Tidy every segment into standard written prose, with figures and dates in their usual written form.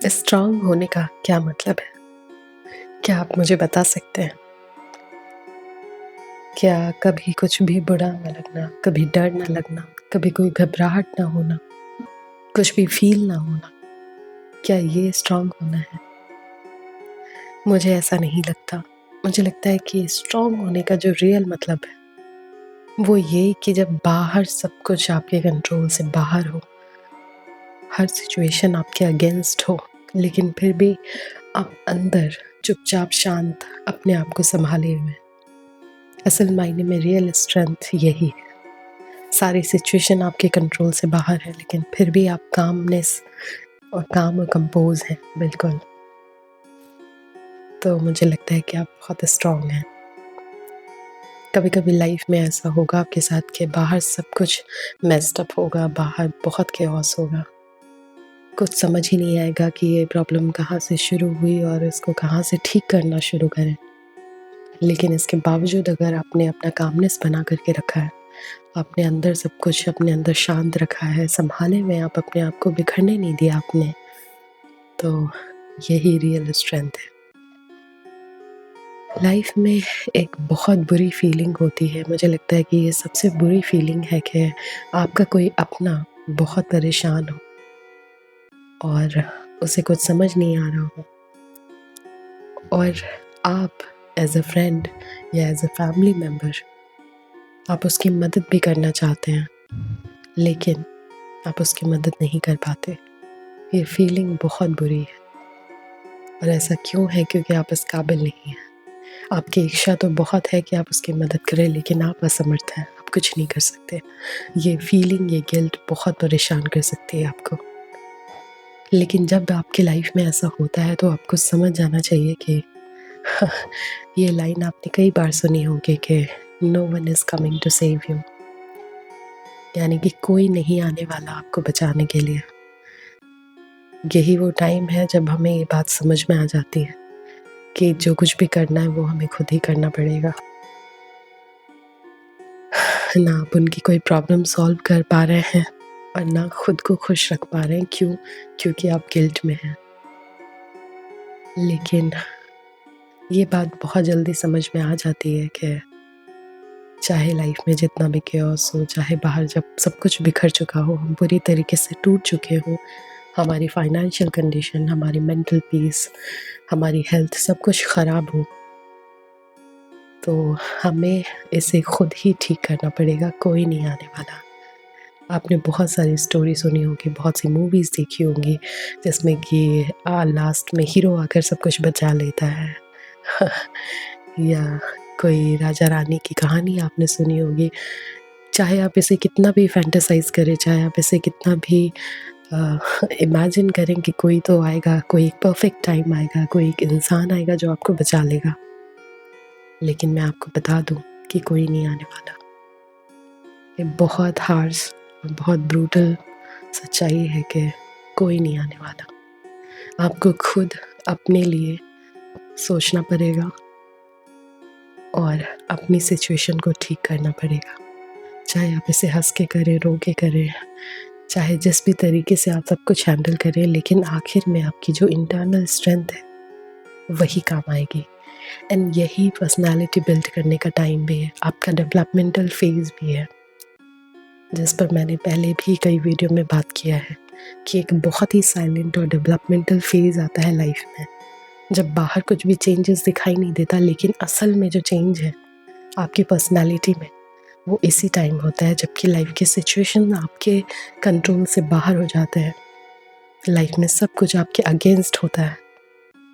Strong होने का क्या मतलब है? क्या आप मुझे बता सकते हैं? क्या कभी कुछ भी बुरा ना लगना, कभी डर ना लगना, कभी कोई घबराहट ना होना, कुछ भी फ़ील ना होना, क्या ये स्ट्रांग होना है? मुझे ऐसा नहीं लगता। मुझे लगता है कि स्ट्रांग होने का जो रियल मतलब है, वो ये कि जब बाहर सब कुछ आपके कंट्रोल से बाहर हो, हर सिचुएशन आपके अगेंस्ट हो, लेकिन फिर भी आप अंदर चुपचाप शांत अपने आप को सँभाले हुए। असल मायने में रियल स्ट्रेंथ यही है। सारी सिचुएशन आपके कंट्रोल से बाहर है, लेकिन फिर भी आप कामनेस और काम और कंपोज़ हैं, बिल्कुल। तो मुझे लगता है कि आप बहुत स्ट्रॉन्ग हैं। कभी-कभी लाइफ़ में ऐसा होगा आपके साथ कि बाहर सब कुछ मेस्ड अप होगा, बाहर बहुत केओस होगा। कुछ समझ ही नहीं आएगा कि ये प्रॉब्लम कहाँ से शुरू हुई और इसको कहाँ से ठीक करना शुरू करें। लेकिन इसके बावजूद अगर आपने अपना कामनेस बना कर के रखा है, अपने अंदर सब कुछ अपने अंदर शांत रखा है, सँभाले हुए आप अपने आप को बिखरने नहीं दिया आपने, तो यही रियल स्ट्रेंथ है। लाइफ़ में एक बहुत बुरी फीलिंग होती है, मुझे लगता है कि ये सबसे बुरी फीलिंग है कि आपका कोई अपना बहुत परेशान हो और उसे कुछ समझ नहीं आ रहा हो और आप एज़ अ फ्रेंड या एज़ अ फैमिली मेंबर आप उसकी मदद भी करना चाहते हैं, लेकिन आप उसकी मदद नहीं कर पाते। ये फीलिंग बहुत बुरी है और ऐसा क्यों है? क्योंकि आप इस काबिल नहीं हैं। आपकी इच्छा तो बहुत है कि आप उसकी मदद करें, लेकिन आप असमर्थ हैं, आप कुछ नहीं कर सकते। ये फीलिंग, ये गिल्ट बहुत परेशान कर सकती है आपको। लेकिन जब आपकी लाइफ़ में ऐसा होता है तो आपको समझ जाना चाहिए कि ये लाइन आपने कई बार सुनी होगी कि no one is coming to save you, यानी कि कोई नहीं आने वाला आपको बचाने के लिए। यही वो टाइम है जब हमें ये बात समझ में आ जाती है कि जो कुछ भी करना है वो हमें खुद ही करना पड़ेगा। ना आप उनकी कोई प्रॉब्लम सॉल्व कर पा रहे हैं और ना खुद को खुश रख पा रहे हैं। क्यों? क्योंकि आप गिल्ट में हैं। लेकिन ये बात बहुत जल्दी समझ में आ जाती है कि चाहे लाइफ में जितना भी केओस हो, चाहे बाहर जब सब कुछ बिखर चुका हो, हम बुरी तरीके से टूट चुके हों, हमारी फाइनेंशियल कंडीशन, हमारी मेंटल पीस, हमारी हेल्थ सब कुछ ख़राब हो, तो हमें इसे खुद ही ठीक करना पड़ेगा, कोई नहीं आने वाला। आपने बहुत सारी स्टोरी सुनी होगी, बहुत सी मूवीज़ देखी होंगी, जिसमें कि लास्ट में हीरो आकर सब कुछ बचा लेता है। या कोई राजा-रानी की कहानी आपने सुनी होगी। चाहे आप इसे कितना भी फैंटेसाइज़ करें, चाहे आप इसे कितना भी इमेजिन करें कि कोई तो आएगा, कोई एक परफ़ेक्ट टाइम आएगा, कोई एक इंसान आएगा जो आपको बचा लेगा। लेकिन मैं आपको बता दूँ कि कोई नहीं आने वाला। ये बहुत हार्श और बहुत ब्रूटल सच्चाई है कि कोई नहीं आने वाला। आपको खुद अपने लिए सोचना पड़ेगा और अपनी सिचुएशन को ठीक करना पड़ेगा। चाहे आप इसे हँस के करें, रो के करें, चाहे जिस भी तरीके से आप सब कुछ हैंडल करें, लेकिन आखिर में आपकी जो इंटरनल स्ट्रेंथ है, वही काम आएगी। एंड यही पर्सनैलिटी बिल्ड करने का टाइम भी है, आपका डेवलपमेंटल फ़ेज़ भी है, जिस पर मैंने पहले भी कई वीडियो में बात किया है कि एक बहुत ही साइलेंट और डेवलपमेंटल फ़ेज़ आता है लाइफ में, जब बाहर कुछ भी चेंजेस दिखाई नहीं देता, लेकिन असल में जो चेंज है आपकी पर्सनैलिटी में, वो इसी टाइम होता है जबकि लाइफ के सिचुएशन आपके कंट्रोल से बाहर हो जाते हैं, लाइफ में सब कुछ आपके अगेंस्ट होता है,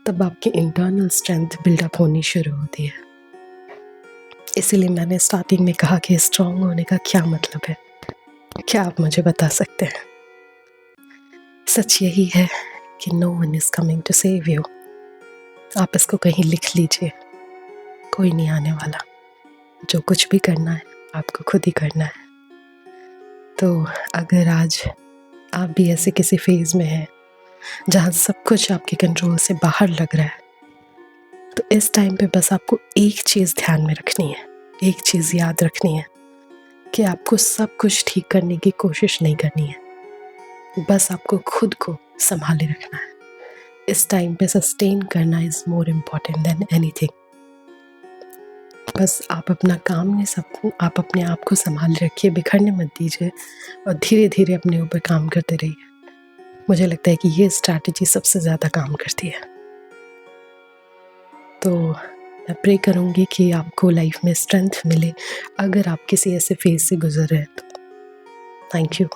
तब आपकी इंटरनल स्ट्रेंथ बिल्डअप होनी शुरू होती है। इसीलिए मैंने स्टार्टिंग में कहा कि स्ट्रॉन्ग होने का क्या मतलब है? क्या आप मुझे बता सकते हैं? सच यही है कि no one is coming to save you. आप इसको कहीं लिख लीजिए, कोई नहीं आने वाला। जो कुछ भी करना है, आपको खुद ही करना है। तो अगर आज आप भी ऐसे किसी फ़ेज़ में हैं, जहाँ सब कुछ आपके कंट्रोल से बाहर लग रहा है, तो इस टाइम पे बस आपको एक चीज़ ध्यान में रखनी है, एक चीज़ याद रखनी है कि आपको सब कुछ ठीक करने की कोशिश नहीं करनी है। बस आपको खुद को सँभाले रखना है। इस टाइम पे सस्टेन करना is more important than anything. बस आप अपना काम में सब आप अपने आप को सँभाल रखिए, बिखरने मत दीजिए और धीरे-धीरे अपने ऊपर काम करते रहिए। मुझे लगता है कि ये स्ट्रैटेजी सबसे ज़्यादा काम करती है। तो मैं प्रे करूँगी कि आपको लाइफ़ में स्ट्रेंथ मिले, अगर आप किसी ऐसे फ़ेज़ से गुज़र रहे हैं तो। Thank you.